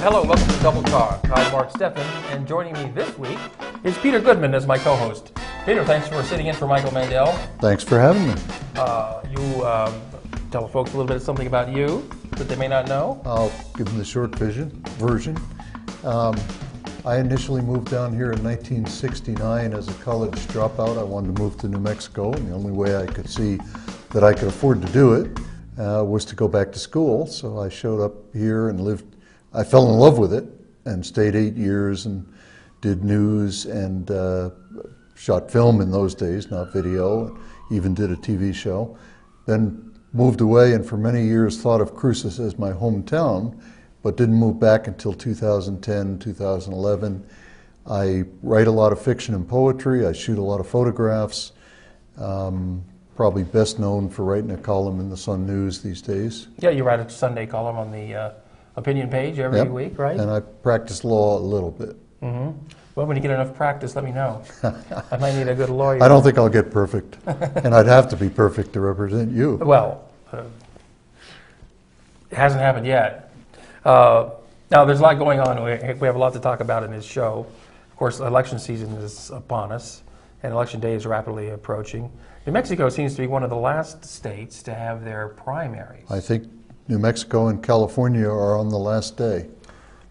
Hello, welcome to Double Talk. I'm Mark Steffen, and joining me this week is Peter Goodman as my co-host. Peter, thanks for sitting in for Michael Mandel. Thanks for having me. Tell folks a little bit something about you that they may not know. I'll give them the short version. I initially moved down here in 1969 as a college dropout. I wanted to move to New Mexico, and the only way I could see that I could afford to do it was to go back to school. So I showed up here and lived. I fell in love with it and stayed 8 years and did news and shot film in those days, not video, even did a TV show. Then moved away and for many years thought of Cruces as my hometown, but didn't move back until 2010, 2011. I write a lot of fiction and poetry. I shoot a lot of photographs. Probably best known for writing a column in the Sun News these days. Yeah, you write a Sunday column on the opinion page every week, right? And I practice law a little bit. Mm-hmm. Well, when you get enough practice, let me know. I might need a good lawyer. I don't think I'll get perfect, and I'd have to be perfect to represent you. Well, it hasn't happened yet. Now, there's a lot going on. We have a lot to talk about in this show. Of course, election season is upon us, and election day is rapidly approaching. New Mexico seems to be one of the last states to have their primaries. I think New Mexico and California are on the last day.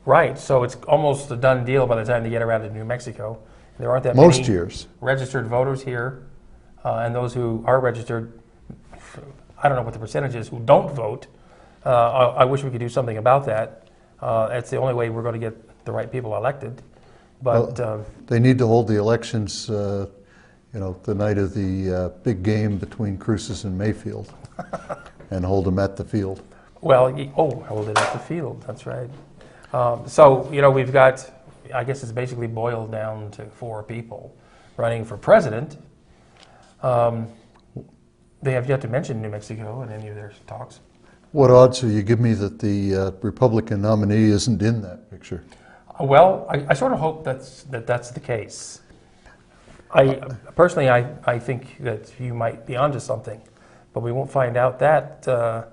Right, so it's almost a done deal by the time they get around to New Mexico. There aren't that Most many years. registered voters here, and those who are registered, I don't know what the percentage is, who don't vote. I wish we could do something about that. That's the only way we're going to get the right people elected. But well, they need to hold the elections, the night of the big game between Cruces and Mayfield, and hold them at the field. Well, hold it at the field. That's right. So we've got, I guess it's basically boiled down to 4 people running for president. They have yet to mention New Mexico in any of their talks. What odds will you give me that the Republican nominee isn't in that picture? Well, I sort of hope that's the case. Personally, I think that you might be onto something, but we won't find out that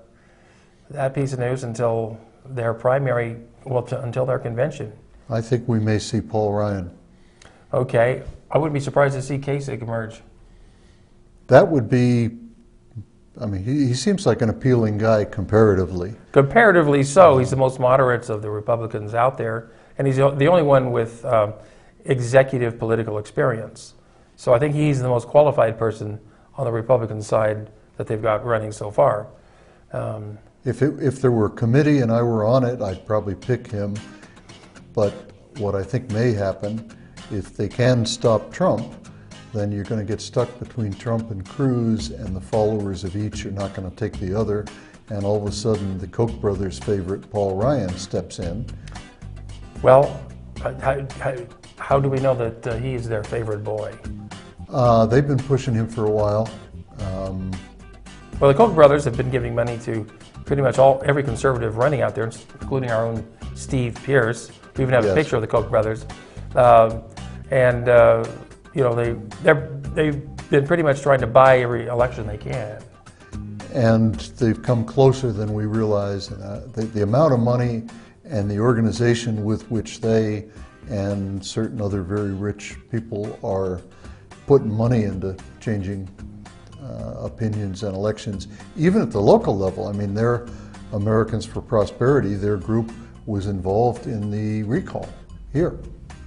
piece of news until their primary, until their convention. I think we may see Paul Ryan. Okay, I wouldn't be surprised to see Kasich emerge. That would be, he seems like an appealing guy comparatively. Comparatively so. He's the most moderate of the Republicans out there, and he's the only one with executive political experience. So I think he's the most qualified person on the Republican side that they've got running so far. If there were a committee and I were on it, I'd probably pick him. But what I think may happen, if they can stop Trump, then you're going to get stuck between Trump and Cruz, and the followers of each are not going to take the other. And all of a sudden, the Koch brothers' favorite, Paul Ryan, steps in. Well, how do we know that he is their favorite boy? They've been pushing him for a while. Well, the Koch brothers have been giving money to pretty much every conservative running out there, including our own Steve Pierce. We even have a picture of the Koch brothers, they've been pretty much trying to buy every election they can. And they've come closer than we realize. The amount of money and the organization with which they and certain other very rich people are putting money into changing opinions and elections, even at the local level. They're Americans for Prosperity. Their group was involved in the recall here.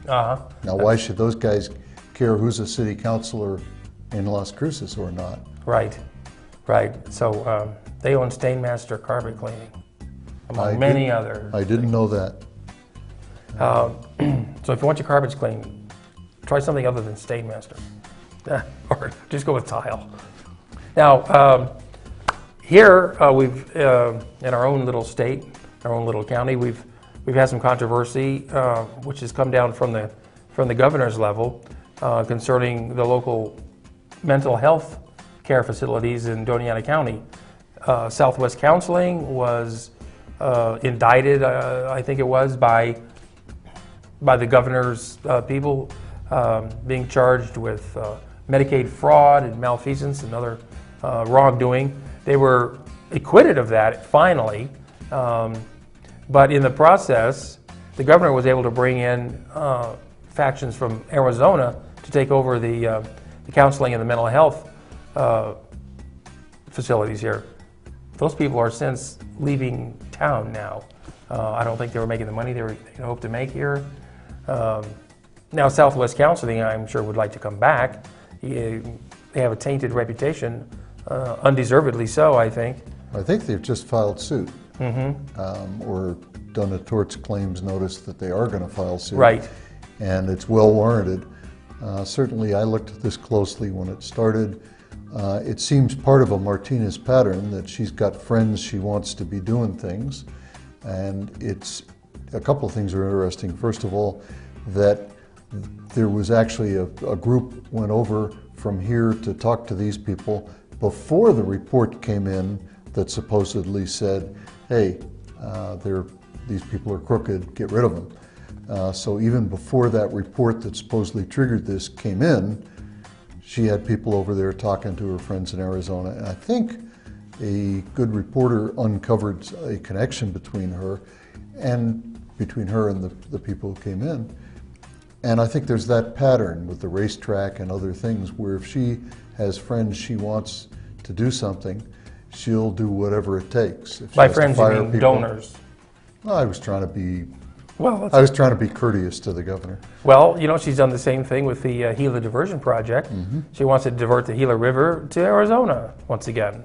Now, why should those guys care who's a city councilor in Las Cruces or not? Right. So they own Stainmaster Carpet Cleaning, among many others. I didn't know that. So if you want your carpets clean, try something other than Stainmaster, or just go with tile. Now, here we've in our own little state, our own little county, we've had some controversy, which has come down from the governor's level concerning the local mental health care facilities in Doña Ana County. Southwest Counseling was indicted, I think it was, by the governor's people, being charged with Medicaid fraud and malfeasance and other wrongdoing. They were acquitted of that finally, but in the process, the governor was able to bring in factions from Arizona to take over the counseling and the mental health facilities here. Those people are since leaving town now. I don't think they were making the money they hoped to make here. Now, Southwest Counseling, I'm sure, would like to come back. They have a tainted reputation, undeservedly so, I think. I think they've just filed suit, or done a torts claims notice that they are going to file suit. Right. And it's well warranted. Certainly, I looked at this closely when it started. It seems part of a Martinez pattern that she's got friends she wants to be doing things. And it's a couple of things are interesting. First of all, that there was actually a group went over from here to talk to these people before the report came in that supposedly said, hey, these people are crooked, get rid of them. So even before that report that supposedly triggered this came in, she had people over there talking to her friends in Arizona. And I think a good reporter uncovered a connection between her and the people who came in. And I think there's that pattern with the racetrack and other things where if she has friends she wants to do something, she'll do whatever it takes. If she By has to friends, you fire mean people- donors? Well, I was trying to be Well, I was trying to be courteous to the governor. well, you know, she's done the same thing with the Gila Diversion Project. She wants to divert the Gila River to Arizona once again,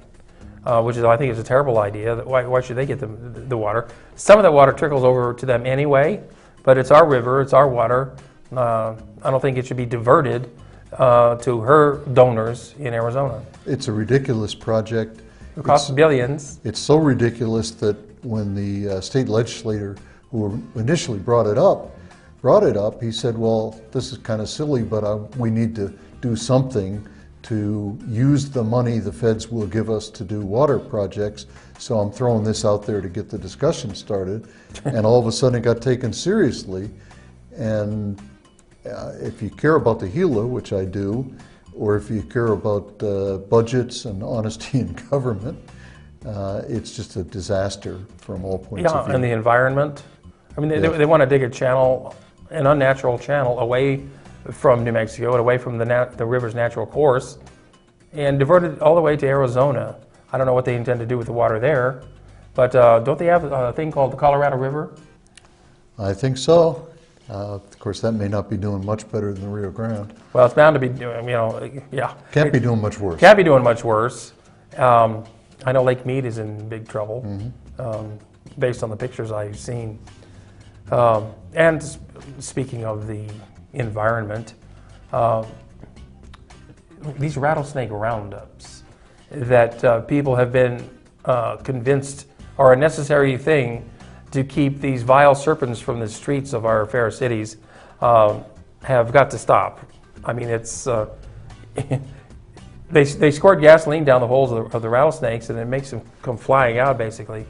which is, I think, is a terrible idea. Why should they get the water? Some of that water trickles over to them anyway, but it's our river, it's our water. I don't think it should be diverted to her donors in Arizona. It's a ridiculous project. It costs billions. It's so ridiculous that when the state legislator who initially brought it up, he said, well, this is kind of silly, but we need to do something to use the money the feds will give us to do water projects. So I'm throwing this out there to get the discussion started. And all of a sudden it got taken seriously. And if you care about the Gila, which I do, or if you care about budgets and honesty in government, it's just a disaster from all points of view. And the environment. I mean, they want to dig a channel, an unnatural channel, away from New Mexico and away from the river's natural course, and divert it all the way to Arizona. I don't know what they intend to do with the water there, but don't they have a thing called the Colorado River? I think so. Of course, that may not be doing much better than the Rio Grande. Well, it's bound to be doing, yeah. Can't be doing much worse. Can't be doing much worse. I know Lake Mead is in big trouble, based on the pictures I've seen. And speaking of the environment, these rattlesnake roundups that people have been convinced are a necessary thing to keep these vile serpents from the streets of our fair cities have got to stop. I mean, it's they squirt gasoline down the holes of the rattlesnakes, and it makes them come flying out, basically.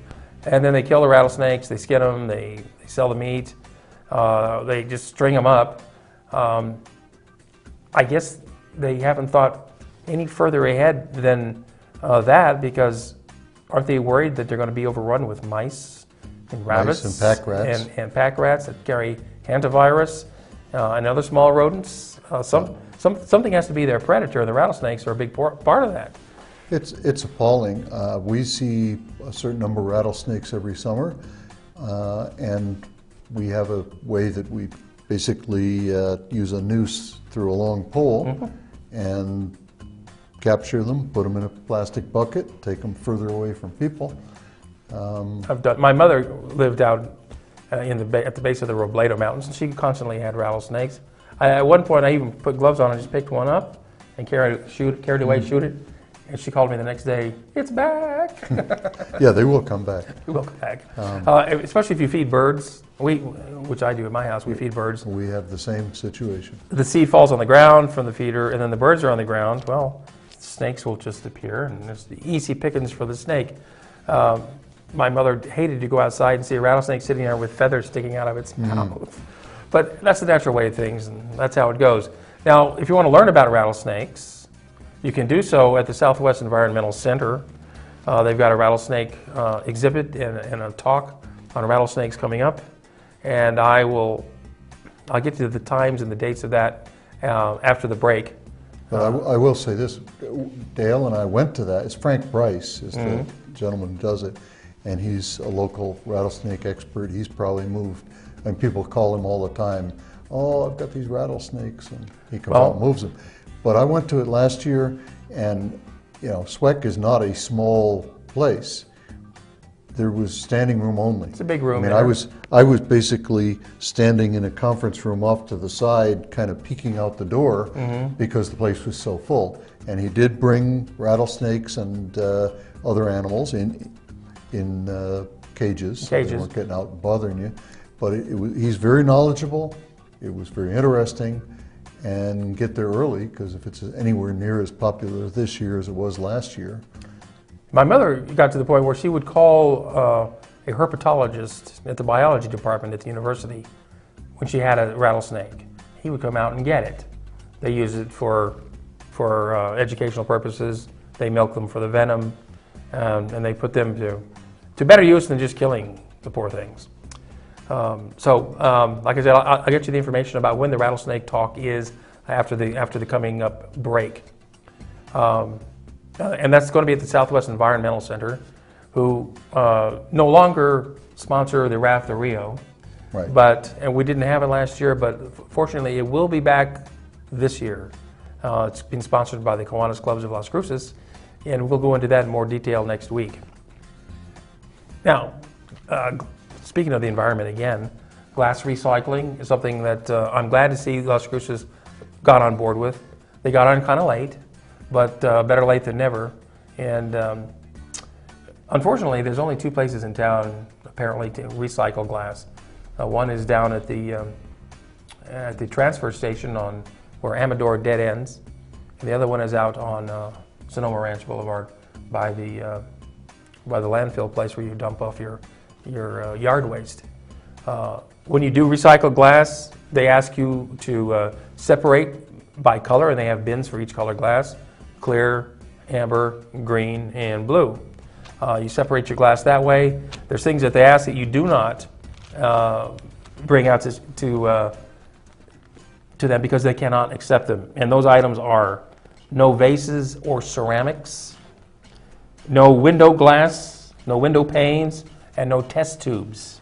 And then they kill the rattlesnakes, they skin them, they sell the meat, they just string them up. I guess they haven't thought any further ahead than that, because aren't they worried that they're going to be overrun with mice and rabbits and pack rats, and pack rats that carry hantavirus and other small rodents? Something has to be their predator, and the rattlesnakes are a big part of that. It's appalling. We see a certain number of rattlesnakes every summer, and we have a way that we basically use a noose through a long pole and capture them, put them in a plastic bucket, take them further away from people. My mother lived out at the base of the Robledo Mountains, and she constantly had rattlesnakes. At one point, I even put gloves on and just picked one up and carried it away, shoot it. And she called me the next day, it's back. Yeah, they will come back. They will come back. Especially if you feed birds, which I do at my house, we feed birds. We have the same situation. The seed falls on the ground from the feeder, and then the birds are on the ground. Well, snakes will just appear, and there's the easy pickings for the snake. My mother hated to go outside and see a rattlesnake sitting there with feathers sticking out of its mouth. But that's the natural way of things, and that's how it goes. Now, if you want to learn about rattlesnakes, you can do so at the Southwest Environmental Center. They've got a rattlesnake exhibit and a talk on rattlesnakes coming up. and I'll get to the times and the dates of that after the break. But I will say this, Dale and I went to that. It's Frank Bryce is the gentleman who does it, and he's a local rattlesnake expert. He's probably moved, and people call him all the time, oh, I've got these rattlesnakes, and he comes out and moves them. But I went to it last year, and Sweck is not a small place. There was standing room only. It's a big room. I mean, I was basically standing in a conference room off to the side, kind of peeking out the door because the place was so full. And he did bring rattlesnakes and other animals in cages. So they weren't getting out and bothering you. But he's very knowledgeable. It was very interesting. And get there early, because if it's anywhere near as popular this year as it was last year. My mother got to the point where she would call a herpetologist at the biology department at the university when she had a rattlesnake. He would come out and get it. They use it for educational purposes. They milk them for the venom, and they put them to better use than just killing the poor things. Like I said, I'll get you the information about when the rattlesnake talk is after the coming up break. And that's going to be at the Southwest Environmental Center, who no longer sponsor the Raft the Rio. Right. And we didn't have it last year, but fortunately it will be back this year. It's been sponsored by the Kiwanis Clubs of Las Cruces, and we'll go into that in more detail next week. Now, speaking of the environment again, glass recycling is something that I'm glad to see Las Cruces got on board with. They got on kind of late, but better late than never. And unfortunately, there's only 2 places in town apparently to recycle glass. One is down at the transfer station on where Amador dead ends, and the other one is out on Sonoma Ranch Boulevard by the landfill place where you dump off your yard waste. When you do recycle glass, they ask you to separate by color, and they have bins for each color glass: clear, amber, green, and blue. You separate your glass that way. There's things that they ask that you do not bring out to them because they cannot accept them. And those items are no vases or ceramics, no window glass, no window panes, and no test tubes.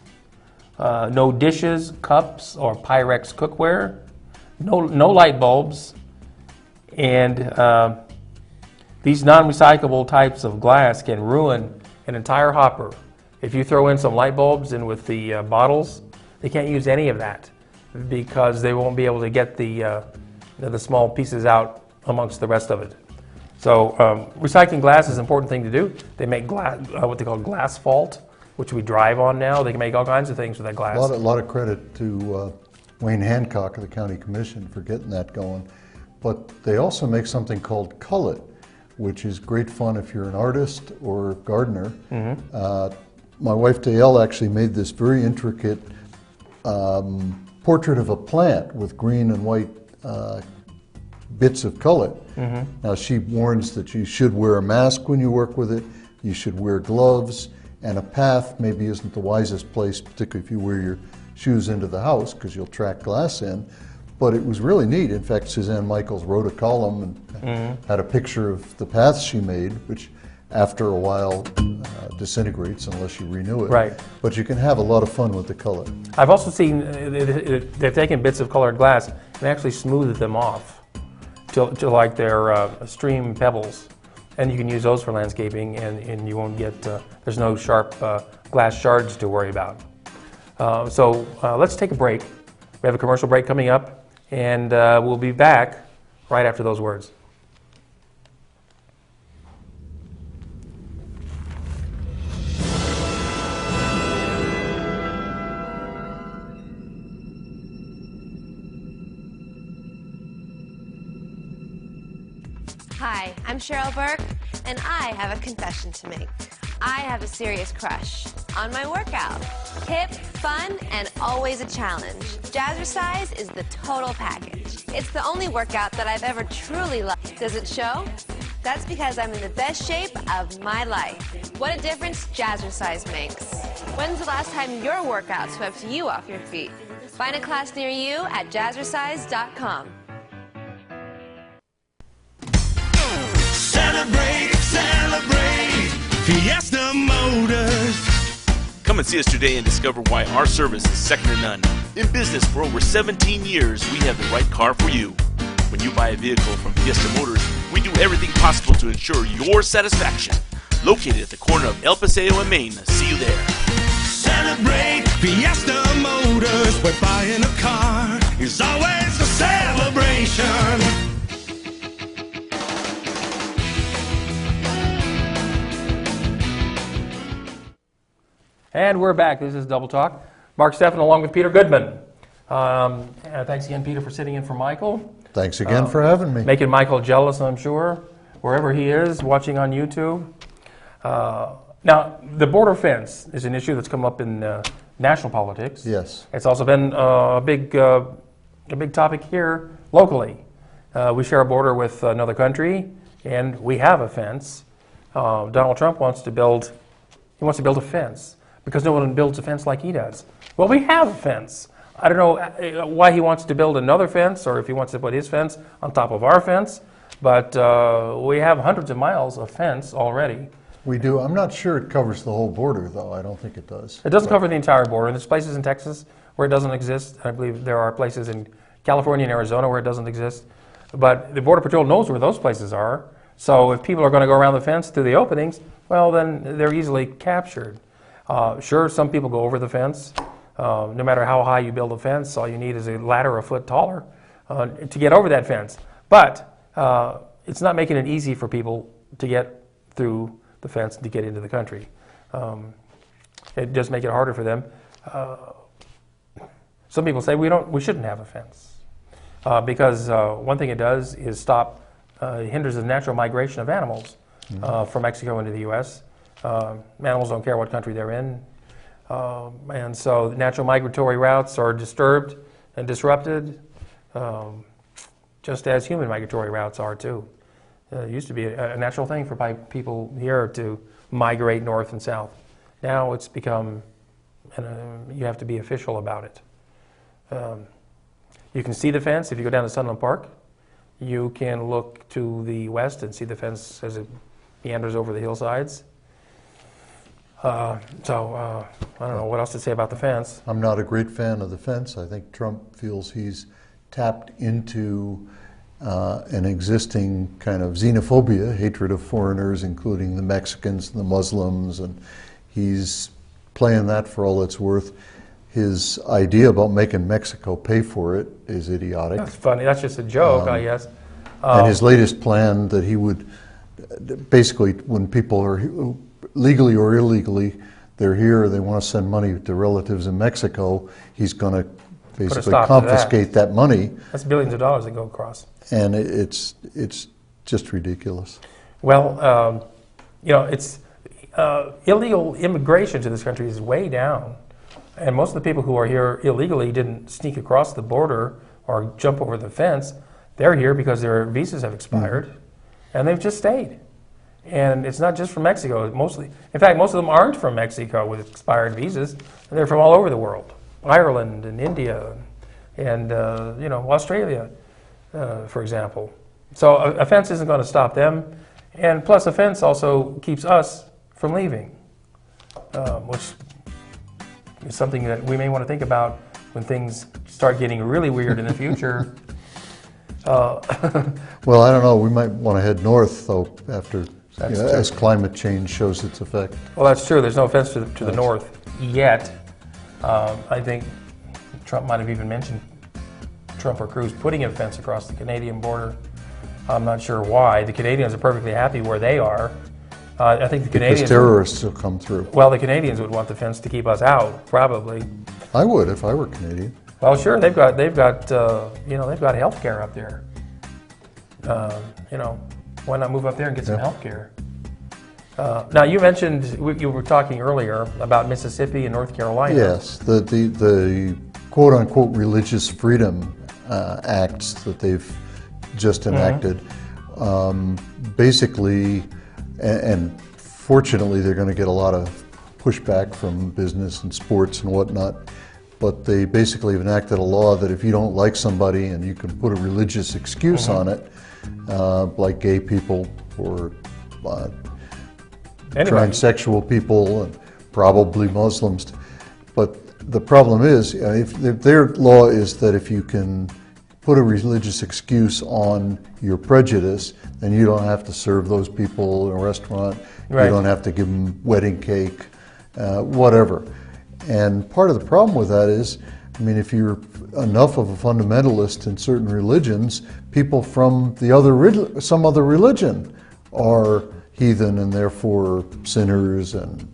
No dishes, cups, or Pyrex cookware. No light bulbs. And these non-recyclable types of glass can ruin an entire hopper. If you throw in some light bulbs in with the bottles, they can't use any of that because they won't be able to get the small pieces out amongst the rest of it. So recycling glass is an important thing to do. They make glass, what they call glassfault, which we drive on now. They can make all kinds of things with that glass. A lot of credit to Wayne Hancock of the County Commission for getting that going. But they also make something called cullet, which is great fun if you're an artist or gardener. My wife Dale actually made this very intricate portrait of a plant with green and white bits of cullet. Now she warns that you should wear a mask when you work with it, you should wear gloves, and a path maybe isn't the wisest place, particularly if you wear your shoes into the house because you'll track glass in. But it was really neat. In fact, Suzanne Michaels wrote a column and had a picture of the paths she made, which after a while disintegrates unless you renew it. Right. But you can have a lot of fun with the color. I've also seen they've taken bits of colored glass and actually smoothed them off to like their stream pebbles. And you can use those for landscaping, and you won't get, there's no sharp glass shards to worry about. So let's take a break. We have a commercial break coming up, and we'll be back right after those words. Hi, I'm Cheryl Burke, and I have a confession to make. I have a serious crush on my workout. Hip, fun, and always a challenge. Jazzercise is the total package. It's the only workout that I've ever truly loved. Does it show? That's because I'm in the best shape of my life. What a difference Jazzercise makes. When's the last time your workout swept you off your feet? Find a class near you at jazzercise.com. Celebrate, celebrate, Fiesta Motors. Come and see us today and discover why our service is second to none. In business for over 17 years, we have the right car for you. When you buy a vehicle from Fiesta Motors, we do everything possible to ensure your satisfaction. Located at the corner of El Paseo and Main. See you there. Celebrate, Fiesta Motors, where buying a car is always a celebration. And we're back. This is Double Talk. Mark Steffen along with Peter Goodman. And thanks again, Peter, for sitting in for Michael. Thanks again for having me. Making Michael jealous, I'm sure, wherever he is, watching on YouTube. Now, the border fence is an issue that's come up in national politics. Yes. It's also been a big topic here locally. We share a border with another country, and we have a fence. Donald Trump wants to build a fence because no one builds a fence like he does. Well, we have a fence. I don't know why he wants to build another fence or if he wants to put his fence on top of our fence, but we have hundreds of miles of fence already. We do. I'm not sure it covers the whole border, though. I don't think it does. It doesn't cover the entire border. There's places in Texas where it doesn't exist. I believe there are places in California and Arizona where it doesn't exist. But the Border Patrol knows where those places are. So if people are going to go around the fence through the openings, well, then they're easily captured. Sure, some people go over the fence. No matter how high you build a fence, all you need is a ladder a foot taller to get over that fence. But it's not making it easy for people to get through the fence and to get into the country. It does make it harder for them. Some people say we shouldn't have a fence because one thing it does is hinders the natural migration of animals from Mexico into the U.S. Animals don't care what country they're in. And so the natural migratory routes are disturbed and disrupted, just as human migratory routes are too. It used to be a natural thing for people here to migrate north and south. Now it's become, you have to be official about it. You can see the fence if you go down to Sunland Park. You can look to the west and see the fence as it meanders over the hillsides. I don't know what else to say about the fence. I'm not a great fan of the fence. I think Trump feels he's tapped into an existing kind of xenophobia, hatred of foreigners, including the Mexicans and the Muslims, and he's playing that for all it's worth. His idea about making Mexico pay for it is idiotic. That's funny. That's just a joke, I guess. And his latest plan that he would basically, when people are legally or illegally, they're here, they want to send money to relatives in Mexico, he's going to basically confiscate that money. That's billions of dollars that go across. And it's just ridiculous. Well, it's illegal immigration to this country is way down. And most of the people who are here illegally didn't sneak across the border or jump over the fence. They're here because their visas have expired, and they've just stayed. And it's not just from Mexico. In fact, most of them aren't from Mexico with expired visas. They're from all over the world, Ireland and India, and Australia, for example. So a fence isn't going to stop them, and plus a fence also keeps us from leaving, which is something that we may want to think about when things start getting really weird in the future. Well, I don't know. We might want to head north, though, as climate change shows its effect. Well, that's true. There's no fence to the north yet. I think Trump might have even mentioned, Trump or Cruz, putting a fence across the Canadian border. I'm not sure why. The Canadians are perfectly happy where they are. I think the Canadians... Because terrorists will come through. Well, the Canadians would want the fence to keep us out, probably. I would if I were Canadian. Well, sure, they've got health care up there. Why not move up there and get some health care? Now, you mentioned, you were talking earlier about Mississippi and North Carolina. Yes, the quote-unquote religious freedom acts that they've just enacted, basically, and fortunately they're going to get a lot of pushback from business and sports and whatnot. But they basically have enacted a law that if you don't like somebody and you can put a religious excuse on it, like gay people or transsexual people and probably Muslims. But the problem is, if their law is that if you can put a religious excuse on your prejudice, then you don't have to serve those people in a restaurant. Right. You don't have to give them wedding cake, whatever. And part of the problem with that is, I mean, if you're enough of a fundamentalist in certain religions, people from some other religion are heathen and therefore sinners and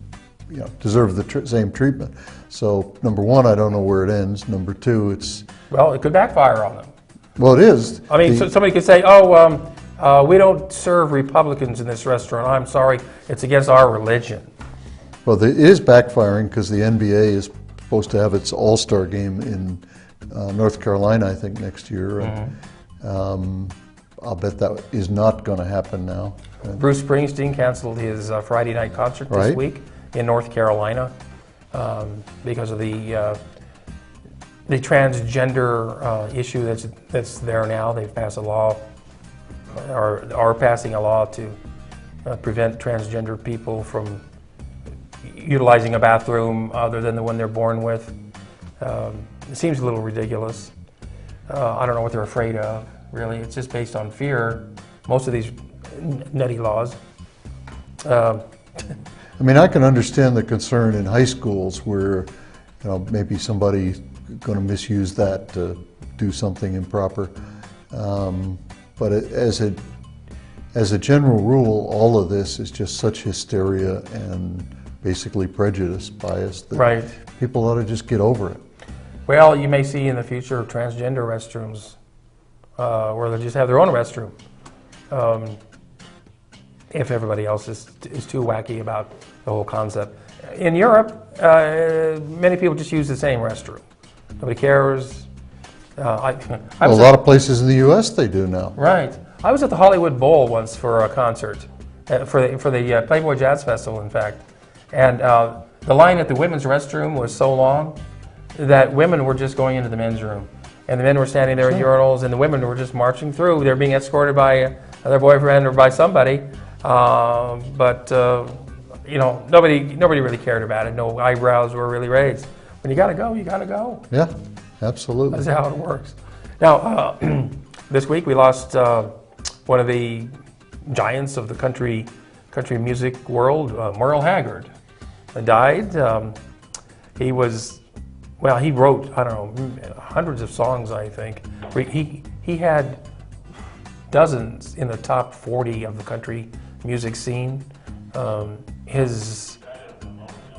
deserve the same treatment. So number one, I don't know where it ends. Number two, well, it could backfire on them. Well, it is. I mean, so somebody could say, we don't serve Republicans in this restaurant. I'm sorry, it's against our religion. Well, it is backfiring because the NBA is supposed to have its All-Star game in North Carolina, I think, next year. And, I'll bet that is not going to happen now. Bruce Springsteen canceled his Friday night concert this week in North Carolina because of the transgender issue that's there now. They've passed a law, or are passing a law to prevent transgender people from utilizing a bathroom other than the one they're born with. It seems a little ridiculous. I don't know what they're afraid of, really. It's just based on fear, most of these nutty laws. I mean, I can understand the concern in high schools where, maybe somebody's going to misuse that to do something improper. But as a general rule, all of this is just such hysteria and basically prejudice, bias, that people ought to just get over it. Well, you may see in the future transgender restrooms where they just have their own restroom if everybody else is too wacky about the whole concept. In Europe, many people just use the same restroom. Nobody cares. A lot of places in the U.S. they do now. Right. I was at the Hollywood Bowl once for a concert, for the Playboy Jazz Festival, in fact. And the line at the women's restroom was so long that women were just going into the men's room. And the men were standing there in urinals, and the women were just marching through. They were being escorted by their boyfriend or by somebody. But nobody really cared about it. No eyebrows were really raised. When you got to go, you got to go. Yeah, absolutely. That's how it works. Now, this week we lost one of the giants of the country music world, Merle Haggard, died. He wrote, I don't know, hundreds of songs, I think. He had dozens in the top 40 of the country music scene.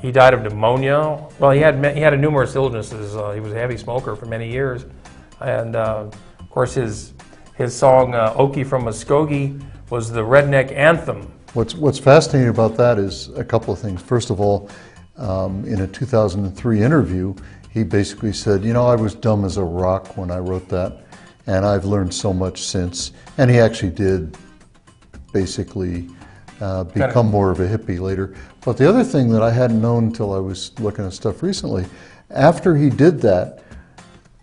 He died of pneumonia. Well, he had numerous illnesses. He was a heavy smoker for many years, and of course his song "Okie from Muskogee" was the redneck anthem. What's fascinating about that is a couple of things. First of all, in a 2003 interview, he basically said, I was dumb as a rock when I wrote that, and I've learned so much since. And he actually did basically become more of a hippie later. But the other thing that I hadn't known until I was looking at stuff recently, after he did that,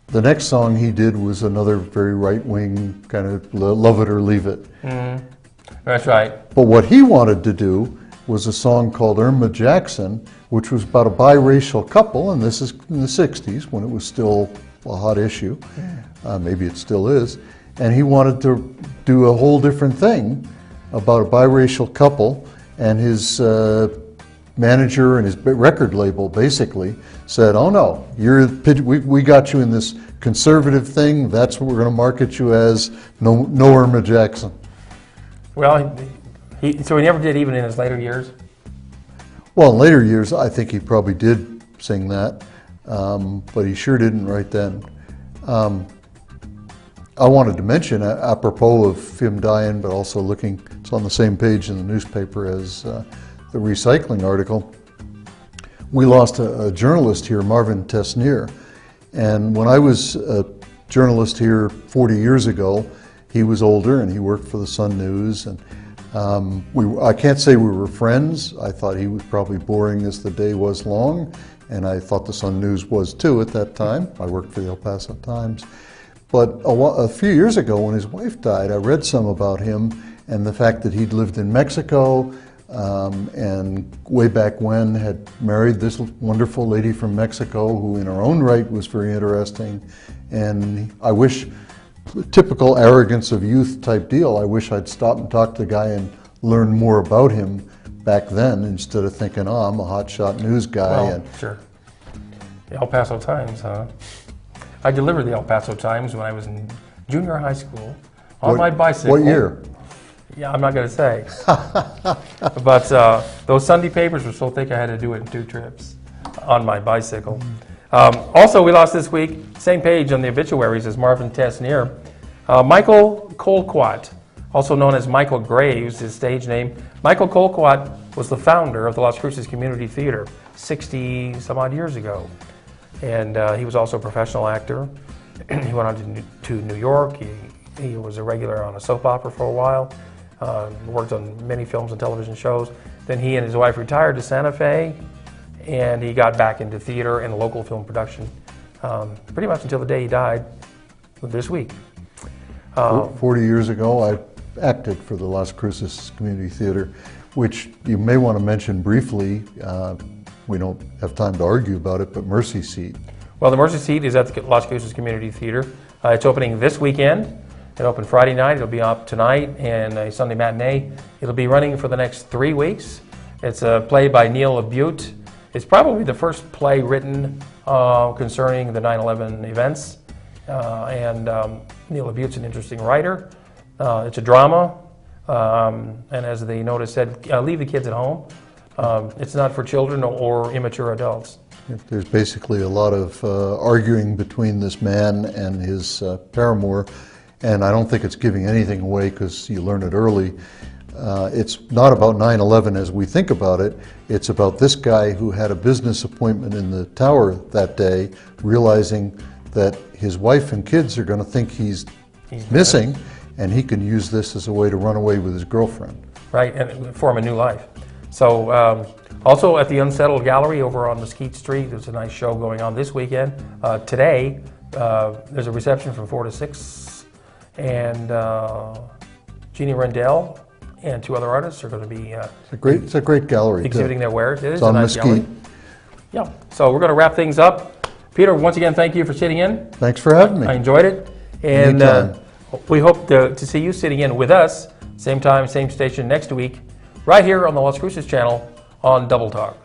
the next song he did was another very right-wing kind of love it or leave it. Mm-hmm. That's right. But what he wanted to do was a song called Irma Jackson, which was about a biracial couple, and this is in the 60s when it was still a hot issue. Maybe it still is. And he wanted to do a whole different thing about a biracial couple, and his manager and his record label basically said, oh no, we got you in this conservative thing, that's what we're going to market you as, no Irma Jackson. Well, so he never did, even in his later years? Well, in later years, I think he probably did sing that, but he sure didn't right then. I wanted to mention, apropos of him dying, but also it's on the same page in the newspaper as the recycling article. We lost a journalist here, Marvin Tesnier, and when I was a journalist here 40 years ago, he was older and he worked for the Sun News, and I can't say we were friends. I thought he was probably boring as the day was long, and I thought the Sun News was too at that time. I worked for the El Paso Times. But a few years ago, when his wife died, I read some about him and the fact that he'd lived in Mexico, and way back when had married this wonderful lady from Mexico who in her own right was very interesting. And I wish, typical arrogance of youth type deal, I wish I'd stop and talk to the guy and learn more about him back then instead of thinking, oh, I'm a hotshot news guy. Well, sure. The El Paso Times, huh? I delivered the El Paso Times when I was in junior high school on my bicycle. What year? Yeah, I'm not going to say. But those Sunday papers were so thick I had to do it in 2 trips on my bicycle. Also, we lost this week, same page on the obituaries as Marvin Tesnier. Michael Colquat, also known as Michael Graves, his stage name. Michael Colquat was the founder of the Las Cruces Community Theater 60 some odd years ago. And he was also a professional actor. He went on to New York. He was a regular on a soap opera for a while. Worked on many films and television shows. Then he and his wife retired to Santa Fe, and he got back into theater and local film production pretty much until the day he died this week. 40 years ago, I acted for the Las Cruces Community Theater, which you may want to mention briefly. We don't have time to argue about it, but Mercy Seat. Well, the Mercy Seat is at the Las Cruces Community Theater. It's opening this weekend. It opened Friday night. It'll be up tonight and a Sunday matinee. It'll be running for the next 3 weeks. It's a play by Neil Abute. It's probably the first play written concerning the 9/11 events. Neil Abute's an interesting writer. It's a drama. And as the notice said, leave the kids at home. It's not for children or immature adults. There's basically a lot of arguing between this man and his paramour, and I don't think it's giving anything away because you learn it early. It's not about 9/11 as we think about it. It's about this guy who had a business appointment in the tower that day, realizing that his wife and kids are going to think he's missing, and he can use this as a way to run away with his girlfriend. Right, and form a new life. So also at the Unsettled Gallery over on Mesquite Street, there's a nice show going on this weekend. Today, there's a reception from 4 to 6, and Jeannie Rendell and 2 other artists are going to be It's a great gallery exhibiting too. their wares. It is It's a on nice gallery. Mesquite. Yeah, so we're going to wrap things up. Peter, once again, thank you for sitting in. Thanks for having me. I enjoyed it. And Anytime. we hope to see you sitting in with us, same time, same station next week, right here on the Las Cruces channel on Double Talk.